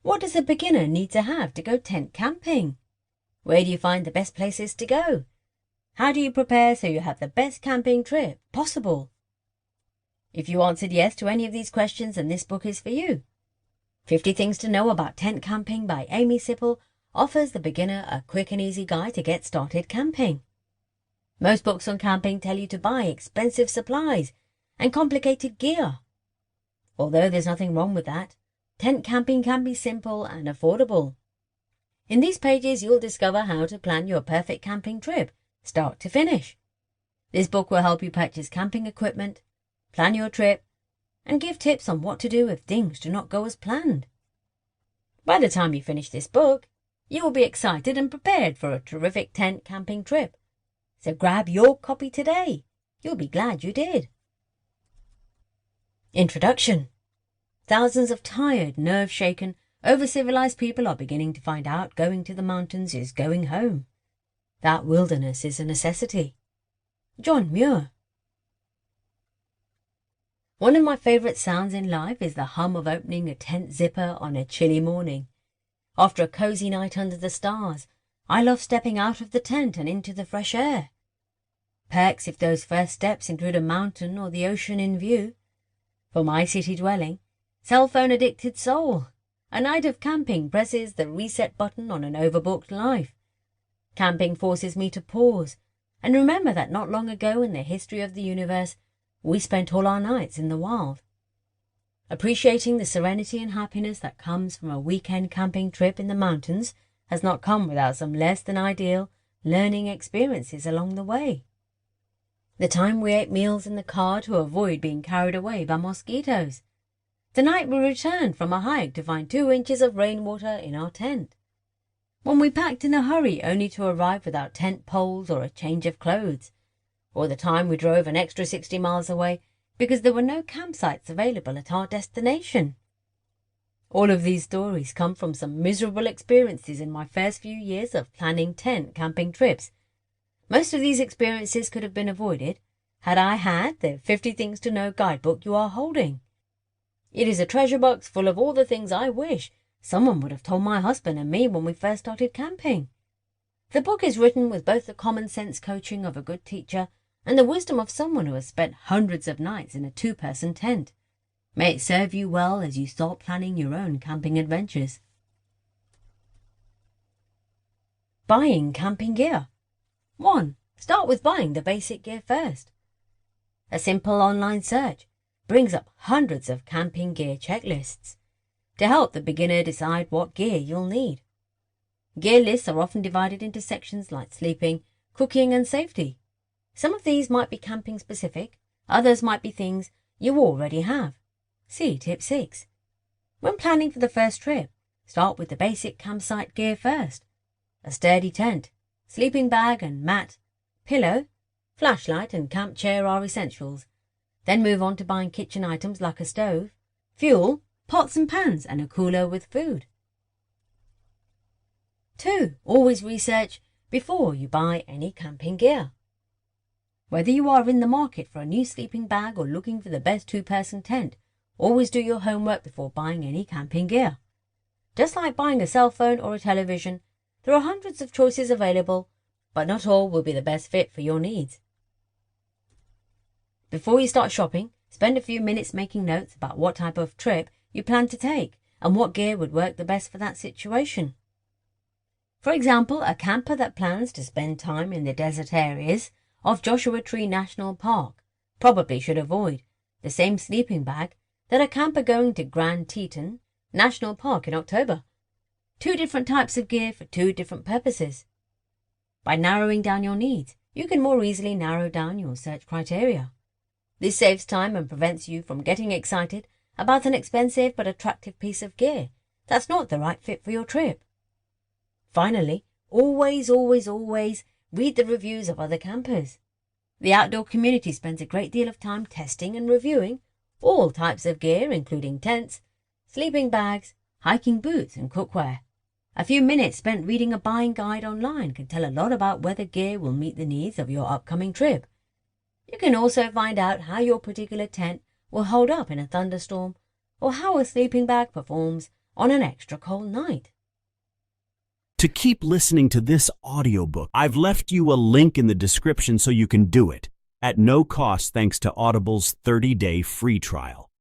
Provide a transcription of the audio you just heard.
What does a beginner need to have to go tent camping? Where do you find the best places to go? How do you prepare so you have the best camping trip possible? If you answered yes to any of these questions, then this book is for you. 50 Things to Know About Tent Camping by Amy Sipple offers the beginner a quick and easy guide to get started camping. Most books on camping tell you to buy expensive supplies and complicated gear. Although there's nothing wrong with that, tent camping can be simple and affordable. In these pages, you'll discover how to plan your perfect camping trip, start to finish. This book will help you purchase camping equipment, plan your trip, and give tips on what to do if things do not go as planned. By the time you finish this book, you will be excited and prepared for a terrific tent camping trip. So grab your copy today. You'll be glad you did. Introduction. Thousands of tired, nerve-shaken, over-civilized people are beginning to find out going to the mountains is going home. That wilderness is a necessity. John Muir. One of my favorite sounds in life is the hum of opening a tent zipper on a chilly morning. After a cozy night under the stars, I love stepping out of the tent and into the fresh air. Perks if those first steps include a mountain or the ocean in view. For my city-dwelling, cell phone-addicted soul, a night of camping presses the reset button on an overbooked life. Camping forces me to pause and remember that not long ago in the history of the universe, we spent all our nights in the wild. Appreciating the serenity and happiness that comes from a weekend camping trip in the mountains has not come without some less than ideal learning experiences along the way. The time we ate meals in the car to avoid being carried away by mosquitoes. The night we returned from a hike to find 2 inches of rainwater in our tent. When we packed in a hurry only to arrive without tent poles or a change of clothes. Or the time we drove an extra 60 miles away because there were no campsites available at our destination. All of these stories come from some miserable experiences in my first few years of planning tent camping trips. Most of these experiences could have been avoided had I had the 50 Things to Know guidebook you are holding. It is a treasure box full of all the things I wish someone would have told my husband and me when we first started camping. The book is written with both the common sense coaching of a good teacher and the wisdom of someone who has spent hundreds of nights in a 2-person tent. May it serve you well as you start planning your own camping adventures. Buying camping gear. 1. Start with buying the basic gear first. A simple online search brings up hundreds of camping gear checklists to help the beginner decide what gear you'll need. Gear lists are often divided into sections like sleeping, cooking, and safety. Some of these might be camping specific, others might be things you already have. See Tip 6. When planning for the first trip, start with the basic campsite gear first. A sturdy tent, sleeping bag and mat, pillow, flashlight and camp chair are essentials. Then move on to buying kitchen items like a stove, fuel, pots and pans, and a cooler with food. 2. Always research before you buy any camping gear. Whether you are in the market for a new sleeping bag or looking for the best 2-person tent, always do your homework before buying any camping gear. Just like buying a cell phone or a television, there are hundreds of choices available, but not all will be the best fit for your needs. Before you start shopping, spend a few minutes making notes about what type of trip you plan to take and what gear would work the best for that situation. For example, a camper that plans to spend time in the desert areas of Joshua Tree National Park probably should avoid the same sleeping bag that a camper going to Grand Teton National Park in October. 2 different types of gear for 2 different purposes. By narrowing down your needs, you can more easily narrow down your search criteria. This saves time and prevents you from getting excited about an expensive but attractive piece of gear that's not the right fit for your trip. Finally, always read the reviews of other campers. The outdoor community spends a great deal of time testing and reviewing all types of gear, including tents, sleeping bags, hiking boots, and cookware. A few minutes spent reading a buying guide online can tell a lot about whether gear will meet the needs of your upcoming trip. You can also find out how your particular tent will hold up in a thunderstorm, or how a sleeping bag performs on an extra cold night. To keep listening to this audiobook, I've left you a link in the description so you can do it, at no cost thanks to Audible's 30-day free trial.